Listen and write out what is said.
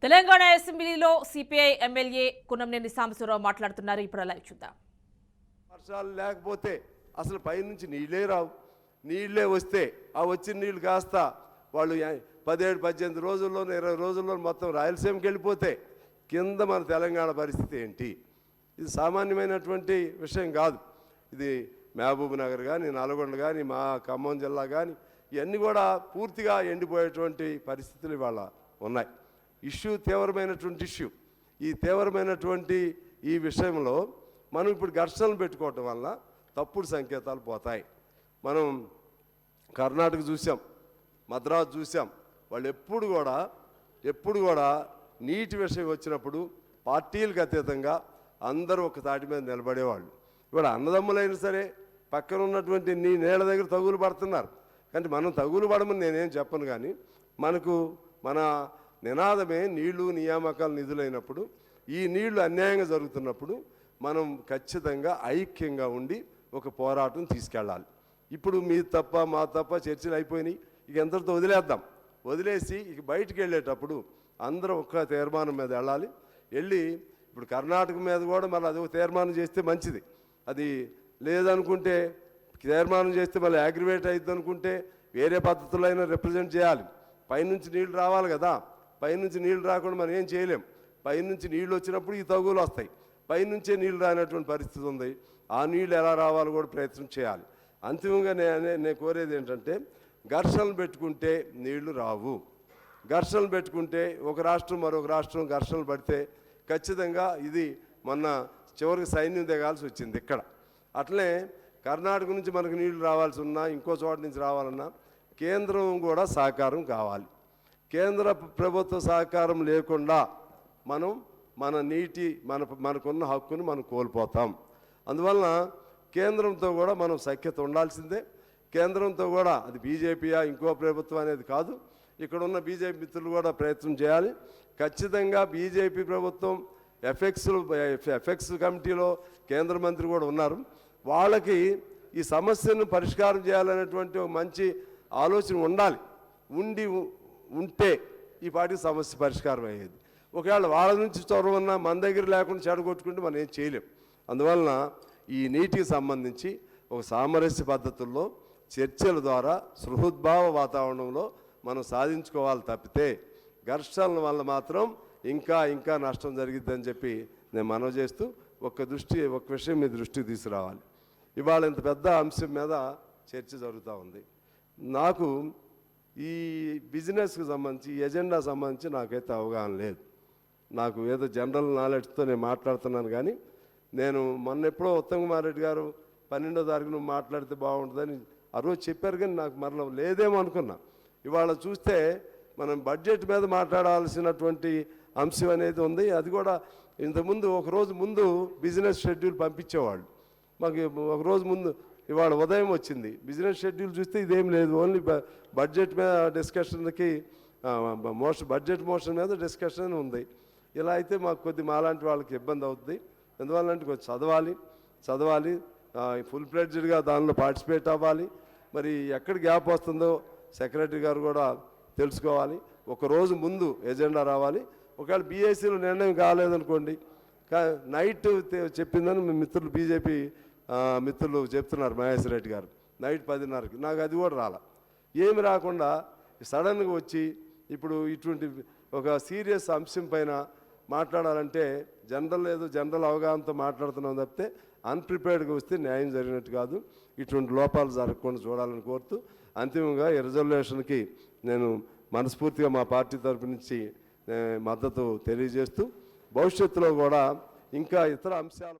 తెలంగాణ అసెంబ్లీలో CPI MLA కున్నంనేని Sambasivarao మాట్లాడుతున్నారు. ఇప్పుడు లైవ్ చూద్దాం. వర్షాలు లేకపోతే అసలు పైనుంచి నీళ్ళే రావు. నీళ్ళే వస్తే ఆ వచ్చిన నీళ్ళు కాస్త వాళ్ళు 17-18 రోజుల్లోనూ 20 రోజుల్లో మొత్తం రాయలసీమకి వెళ్ళిపోతే కింద మన తెలంగాణ పరిస్థితి ఏంటి? ఇది సామాన్యమైనటువంటి విషయం కాదు. ఇది మహబూబ్ నగర్ కానీ, నల్గొండ కానీ, మా ఖమ్మం జిల్లా కానీ ఇవన్నీ కూడా పూర్తిగా ఎండిపోయేటువంటి పరిస్థితులు ఇవాళ ఉన్నాయి. తీవ్రమైనటువంటి ఇష్యూ. ఈ తీవ్రమైనటువంటి ఈ విషయంలో మనం ఇప్పుడు ఘర్షణలు పెట్టుకోవటం వల్ల తప్పుడు సంకేతాలు పోతాయి. మనం కర్ణాటక చూసాం, మద్రాసు చూసాం. వాళ్ళు ఎప్పుడు కూడా నీటి విషయం వచ్చినప్పుడు పార్టీలకు అతీతంగా అందరూ ఒక తాటి మీద నిలబడేవాళ్ళు. ఇవాళ అన్నదమ్ములైనా సరే పక్కన ఉన్నటువంటి నీళ్ళ దగ్గర తగులు పడుతున్నారు. కానీ మనం తగులు పడమని నేనేం చెప్పను. కానీ మన నినాదమే నీళ్లు నియామకాలు నిధులైనప్పుడు, ఈ నీళ్లు అన్యాయంగా జరుగుతున్నప్పుడు మనం ఖచ్చితంగా ఐక్యంగా ఉండి ఒక పోరాటం తీసుకెళ్ళాలి. ఇప్పుడు మీ తప్ప మా తప్ప చర్చలు అయిపోయినాయి. ఇక ఎంతటితో వదిలేసి ఇక బయటికి వెళ్ళేటప్పుడు అందరూ ఒక్క తీర్మానం మీద వెళ్ళాలి. ఇప్పుడు కర్ణాటక మీద కూడా మళ్ళీ అది ఒక తీర్మానం చేస్తే మంచిది. అది లేదనుకుంటే తీర్మానం చేస్తే మళ్ళీ అగ్రివేట్ అవుతుంది అనుకుంటే వేరే పద్ధతుల్లో అయినా రిప్రజెంట్ చేయాలి. పైనుంచి నీళ్లు రావాలి కదా. పైనుంచి నీళ్లు రాకుండా మనం ఏం చేయలేం. పైనుంచి నీళ్ళు వచ్చినప్పుడు ఈ తగులు వస్తాయి. పైనుంచే నీళ్ళు రానటువంటి పరిస్థితి ఉంది. ఆ నీళ్ళు ఎలా రావాలో కూడా ప్రయత్నం చేయాలి. అంతిమంగా నేను కోరేది ఏంటంటే, ఘర్షణలు పెట్టుకుంటే నీళ్లు రావు. ఘర్షణలు పెట్టుకుంటే ఒక రాష్ట్రం మరొక రాష్ట్రం ఘర్షణలు పడితే ఖచ్చితంగా ఇది మొన్న చివరికి సైన్యం దిగాల్సి వచ్చింది ఇక్కడ. అట్లనే కర్ణాటక నుంచి మనకు నీళ్లు రావాల్సి ఉన్నా, ఇంకో చోట నుంచి రావాలన్నా కేంద్రం కూడా సహకారం కావాలి. కేంద్ర ప్రభుత్వ సహకారం లేకుండా మనం మనకున్న హక్కును మనం కోల్పోతాం. అందువలన కేంద్రంతో కూడా మనం సఖ్యత ఉండాల్సిందే. కేంద్రంతో కూడా అది బీజేపీయా ఇంకో ప్రభుత్వం అనేది కాదు. ఇక్కడ ఉన్న బీజేపీ మిత్రులు కూడా ప్రయత్నం చేయాలి. ఖచ్చితంగా బీజేపీ ప్రభుత్వం ఎఫెక్స్ కమిటీలో కేంద్ర మంత్రి కూడా ఉన్నారు. వాళ్ళకి ఈ సమస్యను పరిష్కారం చేయాలనేటువంటి ఒక మంచి ఆలోచన ఉండాలి. ఉంటే ఈ పాటికి సమస్య పరిష్కారం అయ్యేది. ఒకవేళ వాళ్ళ నుంచి చొరవన్నా మన దగ్గర లేకుండా చెడగొట్టుకుంటే మనం ఏం చేయలేం. అందువలన ఈ నీటికి సంబంధించి ఒక సామరస్య పద్ధతుల్లో చర్చల ద్వారా సృహద్భావ వాతావరణంలో మనం సాధించుకోవాలి తప్పితే ఘర్షణల వల్ల మాత్రం ఇంకా నష్టం జరిగిద్దని చెప్పి నేను మనవి చేస్తూ ఒక విషయం మీ దృష్టికి తీసుకురావాలి. ఇవాళ ఇంత పెద్ద అంశం మీద చర్చ జరుగుతూ ఉంది. నాకు ఈ బిజినెస్కి సంబంధించి ఎజెండా సంబంధించి నాకైతే అవగాహన లేదు. నాకు ఏదో జనరల్ నాలెడ్జ్తో నేను మాట్లాడుతున్నాను. కానీ నేను మొన్నెప్పుడో ఉత్తమ్ కుమార్ రెడ్డి గారు 12వ తారీఖున మాట్లాడితే బాగుంటుందని ఆ రోజు చెప్పారు. కానీ నాకు మరలా లేదేమో అనుకున్నా. ఇవాళ చూస్తే మనం బడ్జెట్ మీద మాట్లాడాల్సినటువంటి అంశం అనేది ఉంది. అది కూడా ఇంతకుముందు ఒకరోజు ముందు బిజినెస్ షెడ్యూల్ పంపించేవాళ్ళు మాకు. ఒకరోజు ముందు ఇవాళ ఉదయం వచ్చింది బిజినెస్ షెడ్యూల్ చూస్తే ఇదేం లేదు. ఓన్లీ బడ్జెట్ మీద డిస్కషన్కి బడ్జెట్ మోషన్ మీద డిస్కషన్ ఉంది. ఇలా అయితే మాకు మాలాంటి వాళ్ళకి ఇబ్బంది అవుతుంది. ఎందువల్లంటే కొంచెం చదవాలి ఫుల్ ఫ్లెడ్జ్డ్గా దానిలో పార్టిసిపేట్ అవ్వాలి. మరి ఎక్కడ గ్యాప్ వస్తుందో సెక్రటరీ గారు కూడా తెలుసుకోవాలి. ఒకరోజు ముందు ఎజెండా రావాలి. ఒకవేళ బీఏసీలో నిర్ణయం కాలేదనుకోండి, నైట్ చెప్పిందని మిత్రులు బీజేపీ మిత్రులు చెప్తున్నారు. మహేశ్వర్ రెడ్డి గారు నైట్ 10:30కి. నాకు అది కూడా రాల. ఏమి రాకుండా సడన్గా వచ్చి ఇప్పుడు ఇటువంటి ఒక సీరియస్ అంశం పైన మాట్లాడాలంటే జనరల్ అవగాహనతో మాట్లాడుతున్నాం తప్పితే అన్ప్రిపేర్డ్గా వస్తే న్యాయం జరిగినట్టు కాదు. ఇటువంటి లోపాలు జరగకుండా చూడాలని కోరుతూ అంతిమంగా ఈ రిజల్యూషన్కి నేను మనస్ఫూర్తిగా మా పార్టీ తరఫు నుంచి మద్దతు తెలియజేస్తూ భవిష్యత్తులో కూడా ఇంకా ఇతర అంశాలు